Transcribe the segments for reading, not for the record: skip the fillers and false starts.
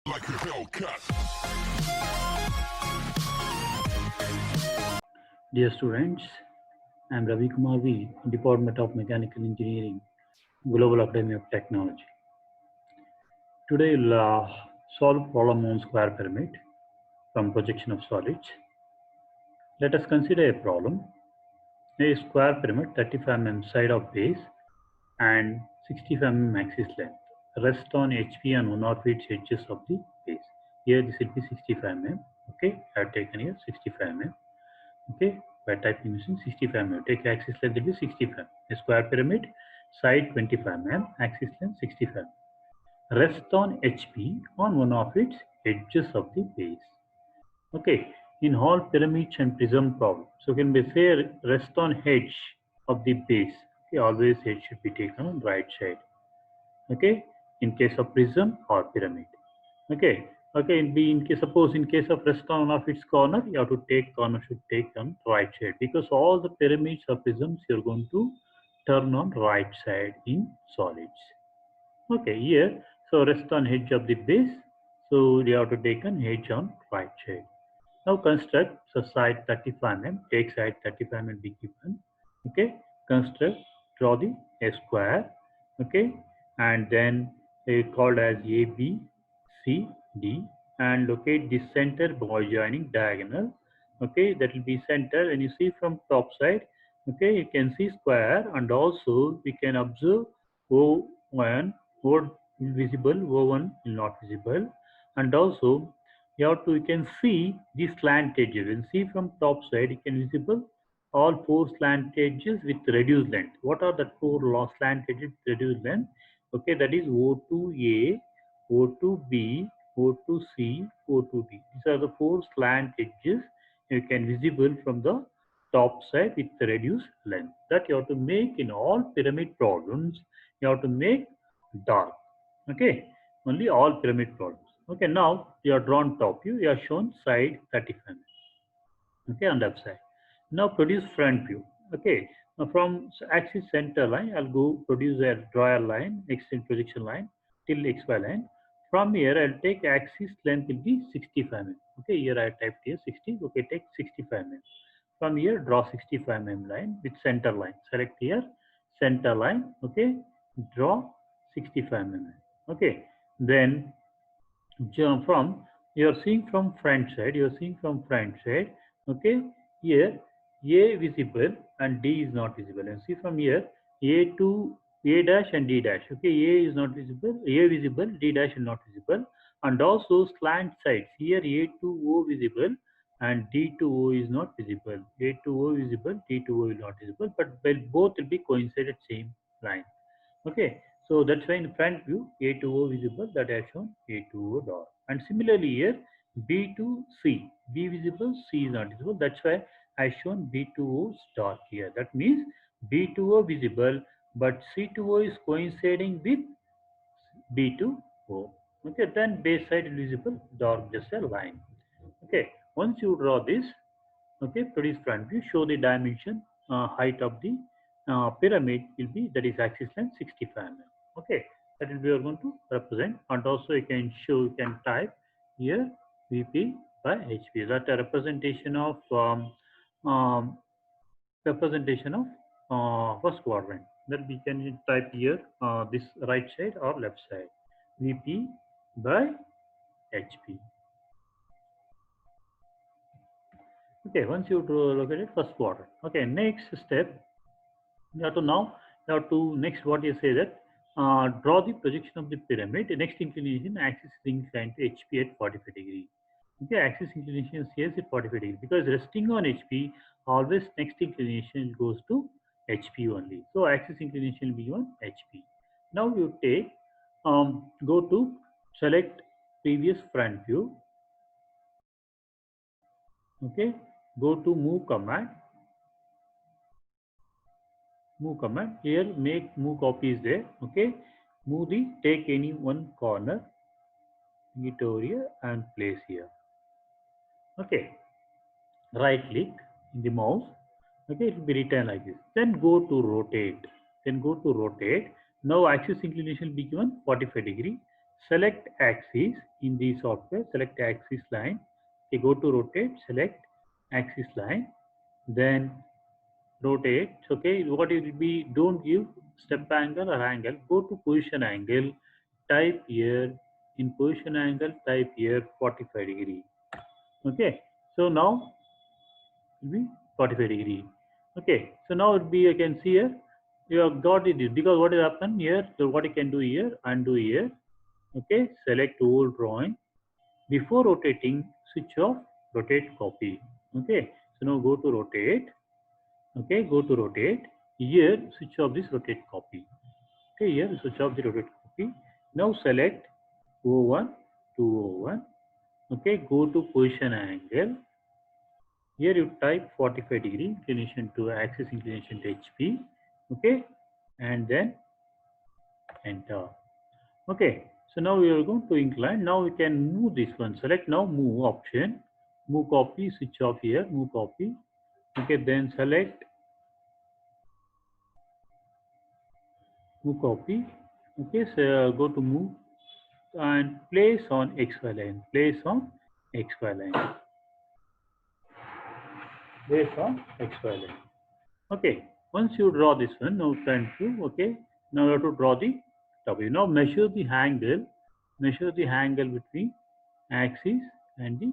like a Hellcat. Dear students, I am Ravi Kumar V, Department of Mechanical Engineering, Global Academy of Technology. Today we'll solve problem on square pyramid from projection of solids. Let us consider a problem. A square pyramid 35 mm side of base and 65 mm axis length rest on HP and one of its edges of the base. Here this will be 65 mm. Okay, I have taken here 65 mm. Okay, by typing using 65 mm. Take axis length will be 65. A square pyramid, side 25 mm, axis length 65. Rest on HP on one of its edges of the base. Okay, in all pyramids and prism problems, so can we say rest on edge of the base. Okay, always edge should be taken on right side. Okay, in case of prism or pyramid. Okay, in case suppose in case of rest on one of its corner, you have to take corner should take on right side because all the pyramids or prisms you're going to turn on right side in solids. Okay, here so rest on edge of the base, so you have to take an edge on right side. Now construct so side 35 mm, take side 35 mm be given. Okay, construct, draw the a square. Okay, and then called as A, B, C, D, and locate the center by joining diagonal. Okay, that will be center. When you see from top side, okay, you can see square, and also we can observe O1, O visible, O1 will not visible, and also you can see the slant edges. You can see from top side, you can visible all four slant edges with reduced length. What are the four slant edges with reduced length? Okay, that is O2A, O2B, O2C, O2D. These are the four slant edges you can visible from the top side with the reduced length. That you have to make in all pyramid problems. You have to make dark. Okay, only all pyramid problems. Okay, now you are drawn top view. You are shown side 35. Okay, on left side. Now produce front view. Okay, now from axis center line, I'll go produce a draw a line, extend projection line till XY line. From here, I'll take axis length will be 65 mm. Okay, here I typed here 60. Okay, take 65 mm. From here, draw 65 mm line with center line. Select here center line. Okay, draw 65 mm. Okay, then from you are seeing from front side. You are seeing from front side. Okay, here A visible and D is not visible. And see from here A to A dash and D dash. Okay, A is not visible. A visible, D dash is not visible, and also slant sides. Here A to O visible and D to O is not visible. A to O visible, D to O is not visible, but both will be coincided same line. Okay, so that's why in front view A to O visible, that I have shown A to O dot. And similarly here B to C, B visible, C is not visible. That's why I shown B to O dot here. That means B to O visible, but C to O is coinciding with B to O. Okay, then base side is visible, dark just a line. Okay, once you draw this, okay, produce front view, show the dimension height of the pyramid will be, that is axis length 65 mm. Okay, that will be we are going to represent, and also you can show, you can type here VP by HP. That a representation of first quadrant. That we can type here this right side or left side VP by HP. Okay, once you look at it, first quadrant. Okay, next step, you have to now, you have to next what you say that draw the projection of the pyramid. The next inclination axis is inclined to HP at 45 degree. Okay, axis inclination is at 45 degree because resting on HP, always next inclination goes to HP only. So axis inclination will be on HP. Now you take go to select previous front view. Okay, go to move command. Move command here, make move copy is there. Okay, move the, take any one corner, bring it over here and place here. Okay, right click in the mouse. Okay, it will be written like this. Then go to rotate. Now axis inclination will be given 45 degree. select axis in the software, select axis line. Okay, go to rotate, select axis line, then rotate. Okay, what it will be, don't give step angle or angle, go to position angle, type here, in position angle, type here 45 degree. Okay, so now it will be 45 degree. Okay, so now it will be, you can see here, you have got it, because what will happen here, so what you can do here, undo here. Okay, select whole drawing. Before rotating, switch off rotate copy. Okay, so now go to rotate. Okay, go to rotate. Here, switch off this rotate copy. Okay, here switch off the rotate copy. Now select O1 to O1. Okay, go to position angle. Here you type 45 degree inclination to axis inclination to HP. Okay, and then enter. Okay, so now we are going to incline. Now we can move this one. Select now move option. Move copy, switch off here, move copy. Okay, then select move copy. Okay, so go to move and place on XY line. Place on XY line. Place on XY line. Okay, once you draw this one, now front view. Okay, now you have to draw the top view. Now measure the angle. Measure the angle between axis and the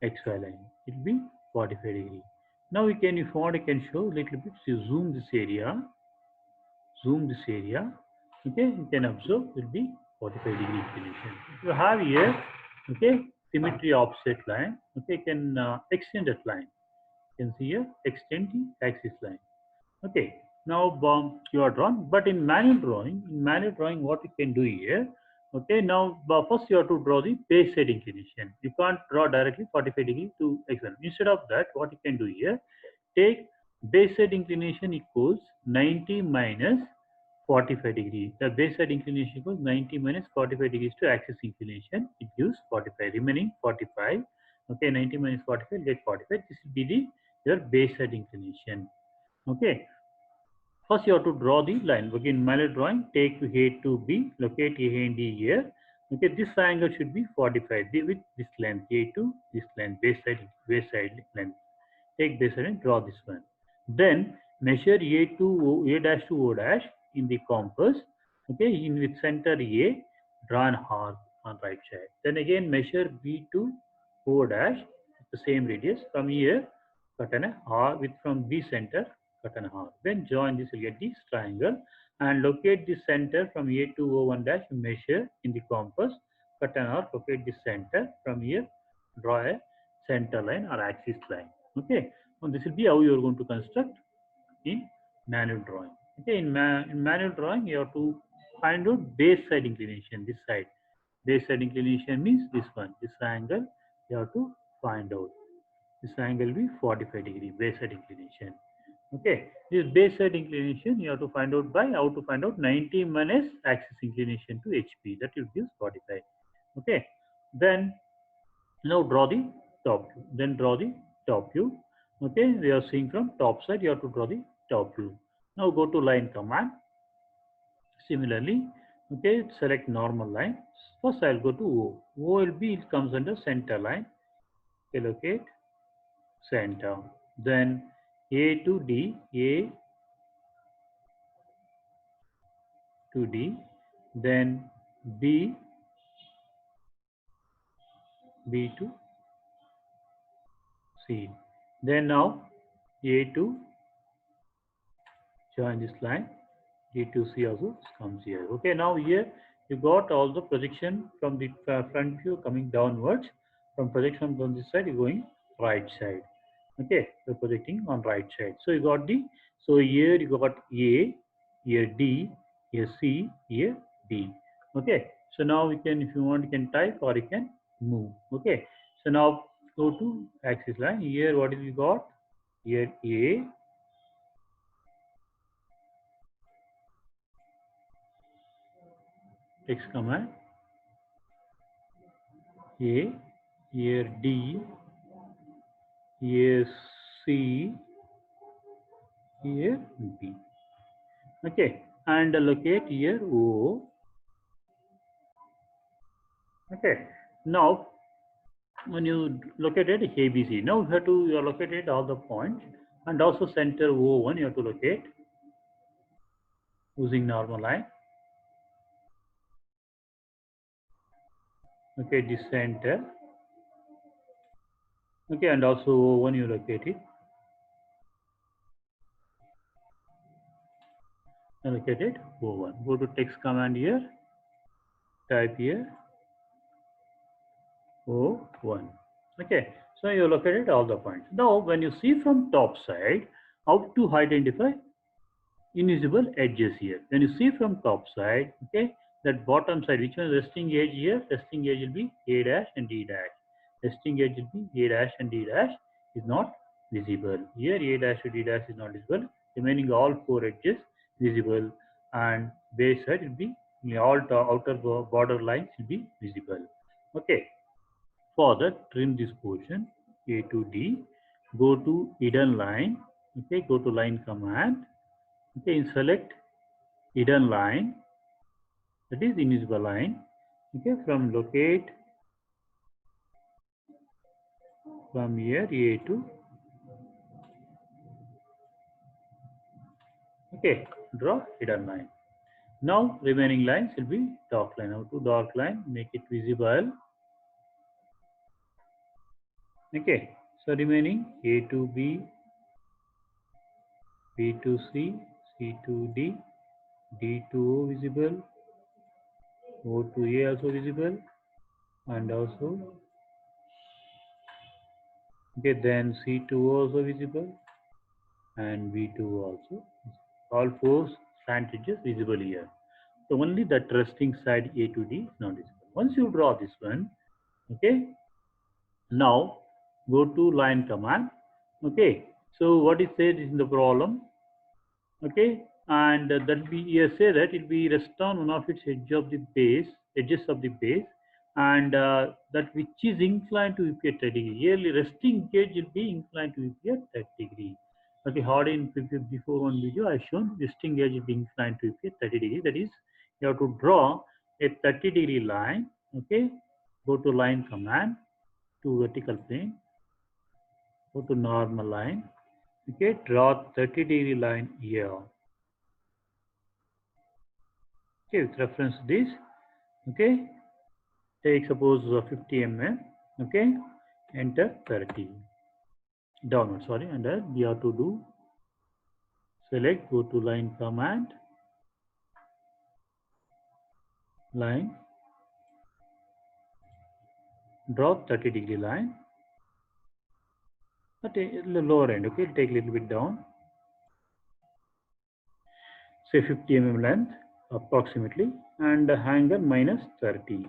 XY line. It will be 45 degree. Now we can, if you want, you can show a little bit. So zoom this area. Zoom this area. Okay, you can observe it will be 45 degree inclination. If you have here, okay, symmetry offset line. Okay, you can extend that line. You can see here, extend the axis line. Okay, now you are drawn, but in manual drawing, what you can do here, okay, now first you have to draw the base side inclination. You can't draw directly 45 degree to X1. Instead of that, what you can do here, take base side inclination equals 90 minus 45 degree. The base side inclination equals 90 minus 45 degrees to axis inclination. It gives 45, remaining 45. Okay, 90 minus 45, get 45. This will be the your base side inclination. Okay, first you have to draw the line. Okay, in manual drawing, take A to B, locate A and D here. Okay, this angle should be 45 with this length, A to this length, base side length. Take base side and draw this one. Then measure A to O, A dash to O dash in the compass. Okay, in with center A, draw an arc on right side. Then again measure B to O dash, the same radius. From here, cut an arc with from B center, cut an arc. Then join this, will get this triangle and locate the center from A to O1 dash. Measure in the compass, cut an arc, locate the center. From here, draw a center line or axis line. Okay, and this will be how you are going to construct in manual drawing. Okay, in manual drawing, you have to find out base side inclination. This side, base side inclination means this one. This angle you have to find out. This angle will be 45 degree base side inclination. Okay, this base side inclination you have to find out by how to find out 90 minus axis inclination to HP. That will give 45. Okay, then now draw the top view. Then draw the top view. Okay, we are seeing from top side. You have to draw the top view. Now go to line command. Similarly, okay, select normal line. First, I'll go to O. O will be, it comes under center line. Okay, locate center. Then A to D, A to D. Then B, B to C. Then now A to join this line. A to C also comes here. Okay, now here you got all the projection from the front view coming downwards. From projection from this side, you're going right side. Okay, you're projecting on right side. So you got the, so here you got A, here D, here C, here D. Okay, so now we can, if you want, you can type or you can move. Okay, so now go to axis line. Here what is we got? Here A, X command, A, here D, here C, here B. Okay, and locate here O, Okay. Now, when you locate it ABC, now you are located all the points, and also center O1 you have to locate using normal line. Okay, this center. Okay, and also O1 you locate it. Allocated O1. Go to text command here. Type here O1. Okay, so you located all the points. Now, when you see from top side, how to identify invisible edges here. When you see from top side, okay, that bottom side, which one is resting edge here? Resting edge will be A dash and D dash. Resting edge will be A dash and D dash is not visible. Here A dash and D dash is not visible. Remaining all four edges visible, and base side will be all outer border lines will be visible. Okay. For that, trim this portion A to D. Go to hidden line. Okay, go to line command. Okay, select hidden line, that is invisible line. Okay, from locate from here A to, okay, draw hidden line. Now remaining lines will be dark line. Now to dark line, make it visible. Okay, so remaining A to B, B to C, C to D, D to O visible, O to A also visible, and also, okay, then C to O also visible, and B to O also. All four slant edges visible here. So only that resting side A to D is not visible. Once you draw this one, okay, now go to line command. Okay, so what is said in the problem? Okay, and that we here say that it will be rest on one of its edges of the base, and that which is inclined to VP at 30 degree. Here resting edge will be inclined to VP at 30 degree. Okay, hard in before one video I shown resting edge will be inclined to VP at 30 degree. That is, you have to draw a 30 degree line. Okay, go to line command, to vertical plane, go to normal line. Okay, draw 30 degree line here. Okay, with reference to this, okay, take suppose 50 mm, okay, enter 30 downward, sorry, and then we have to do select, go to line command, line, draw 30 degree line at the lower end. Okay, take a little bit down, say 50 mm length approximately, and hanger minus 30,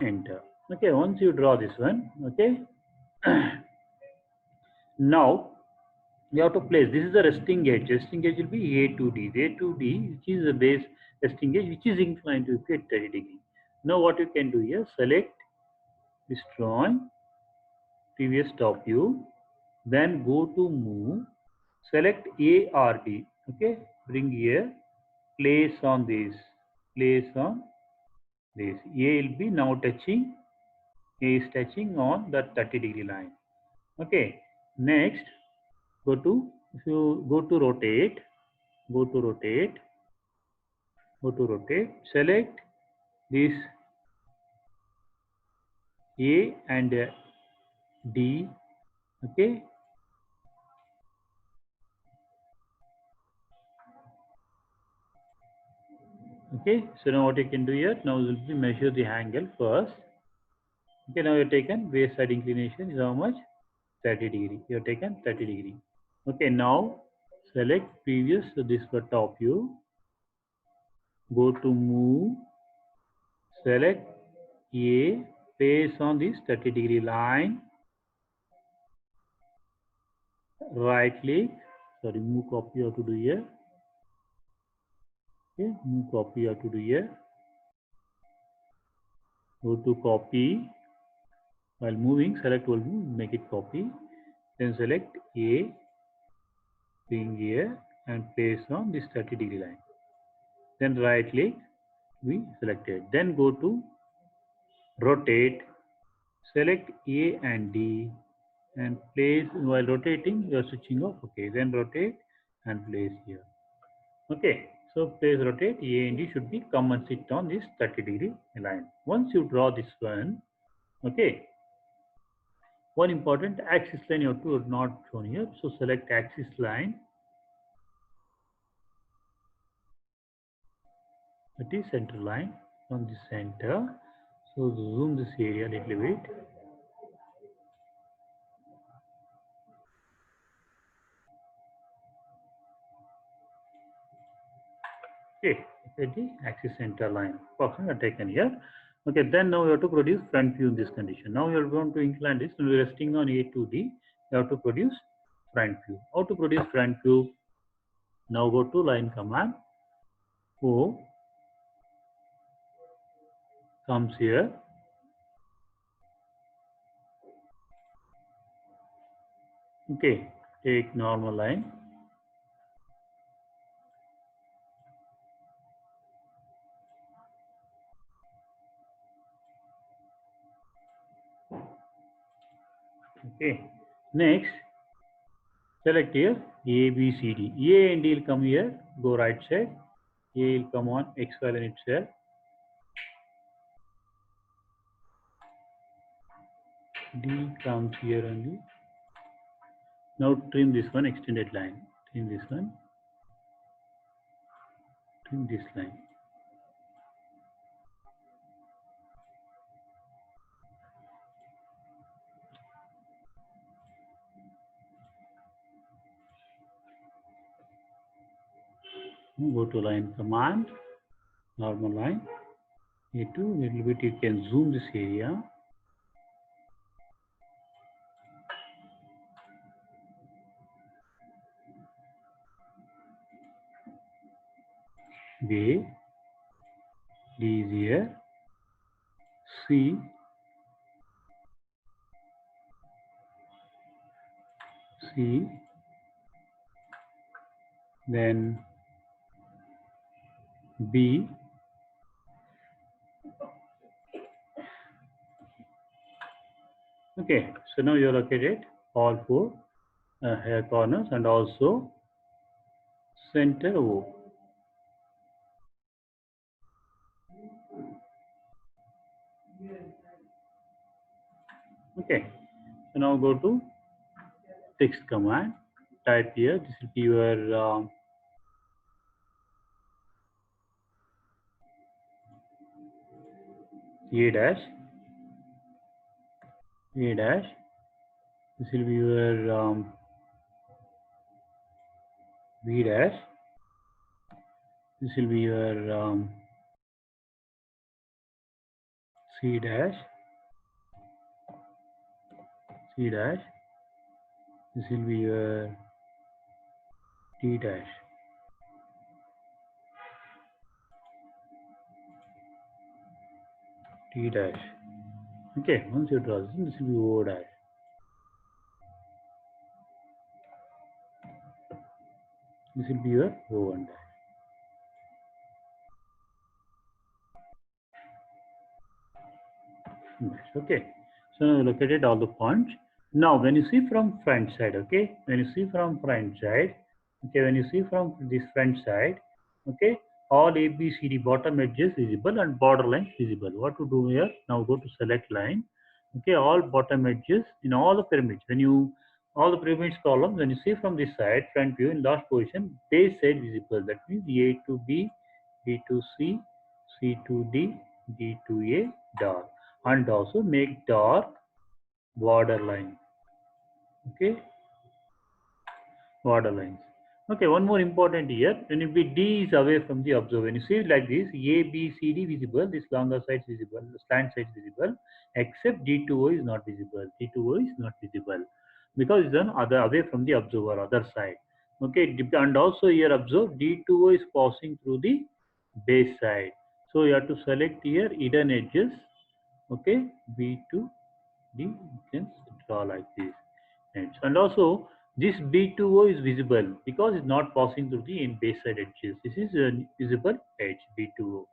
enter. Okay, once you draw this one, okay, now you have to place, this is the resting edge. Resting edge will be A to D. A to D, which is the base resting edge, which is inclined to 30 degree. Now what you can do here, select this drawing, previous top view, then go to move, select A or D. Okay, bring here, place on this, place on this. A will be now touching, A is touching on the 30 degree line. Okay, next go to, if you go to rotate, go to rotate, go to rotate, select this A and D. Okay, okay, so now what you can do here, now will be measure the angle first. Okay, now you have taken base side inclination is how much? 30 degree. You have taken 30 degree. Okay, now select previous, so this for top view, go to move, select A, place on this 30 degree line, right click, sorry, move copy you have to do here. Okay, move copy you have to do here. Go to copy, while moving, select will move, make it copy, then select A, bring here and place on this 30 degree line. Then right click, we selected. Then go to rotate, select A and D and place. While rotating you are switching off. Okay, then rotate and place here. Okay, so place rotate, A and D should be come and sit on this 30-degree line. Once you draw this one, okay, one important axis line you have to not shown here. So select axis line, that is center line from the center. So zoom this area a little bit. Okay, at the axis center line. Boxes are taken here. Okay, then now you have to produce front view in this condition. Now you are going to incline this, and resting on A to D, you have to produce front view. How to produce front view? Now go to line command. O comes here. Okay, take normal line. Okay, next select here A, B, C, D. A and D will come here, go right side. A will come on X value itself. D comes here only. Now trim this one, extended line. Trim this one. Trim this line. Go to line command, normal line. A2, little bit you can zoom this area. B, D is here. C, C, then B, okay, so now you located all four hair corners and also center O. Okay, so now go to text command, type here, this will be your A dash, A dash, this will be your B dash, this will be your C dash, C dash, this will be your D dash. T dash. Okay, once you draw this will be O dash. This will be your O1 dash. Okay, so now located all the points. Now when you see from front side, okay, when you see from front side, okay, when you see from this front side, okay, all A, B, C, D bottom edges visible and border lines visible. What to do here? Now go to select line. Okay, all bottom edges in all the pyramids. When you all the pyramids columns, when you see from this side, front view in last position, base side visible. That means A to B, B to C, C to D, D to A, dark, and also make dark border line. Okay, border lines. Okay, one more important here. When you be D is away from the observer. When you see it like this, A, B, C, D visible, this longer side is visible, the slant side is visible, except D2O is not visible. D2O is not visible because it's on other away from the observer, other side. Okay, and also here observe D2O is passing through the base side. So you have to select here hidden edges. Okay, B to D, you can draw like this. And also this B2O is visible because it's not passing through the base side edges. This is a visible edge B2O.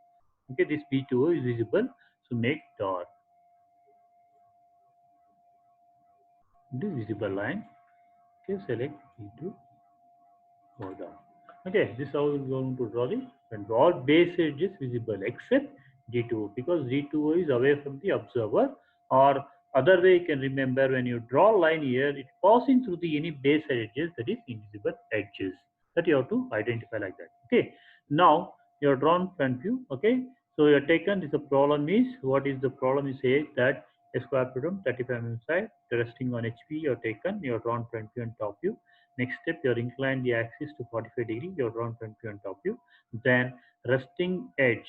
Okay, this B2O is visible, so make dark. into visible line. Okay, select D2, go down. Okay, this is how we're going to draw the when all base edges visible except D2 because D2 is away from the observer, or other way you can remember when you draw a line here, it passing through the any base edges, that is invisible edges, that you have to identify like that. Okay, now you are drawn front view. Okay, so you are taken this, the problem is, what is the problem is here that a square bedroom 35 mm side resting on HP, you are taken, you are drawn front view and top view. Next step, you incline the axis to 45 degree, you are drawn front view and top view. Then resting edge,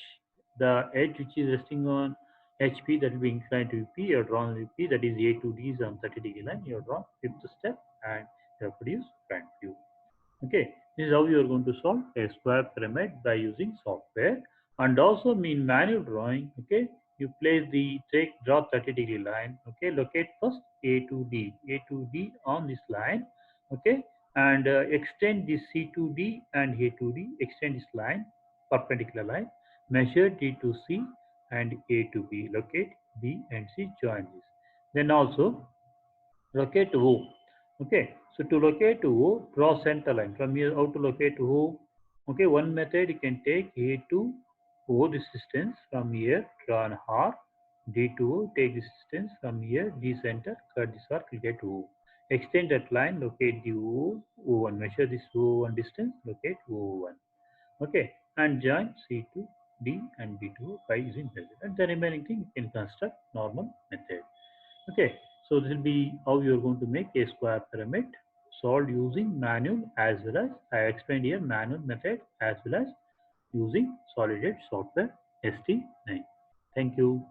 the edge which is resting on HP, that will be inclined to VP, you are drawn VP, that is A to D is on 30 degree line, you are drawn fifth step and you have produced front view. Okay, this is how you are going to solve a square pyramid by using software. And also in manual drawing, okay, you place the draw 30 degree line. Okay, locate first A to D on this line. Okay, and extend this C to D and A to D. Extend this line, perpendicular line. Measure D to C and A to B. Locate B and C. Join this. Then also locate O. Okay, so to locate O, draw center line. From here, how to locate O? Okay, one method you can take A to O this distance from here, draw an arc. D to O, take this distance from here, D center, cut this arc, you get O. Extend that line, locate the O1. Measure this O1 distance, locate O1. Okay, and join C to D and B to O by using measure. And the remaining thing you can construct normal method. Okay, so this will be how you are going to make a square pyramid solved using manual as well as I explained here manual method as well as using Solid Edge software ST9. Thank you.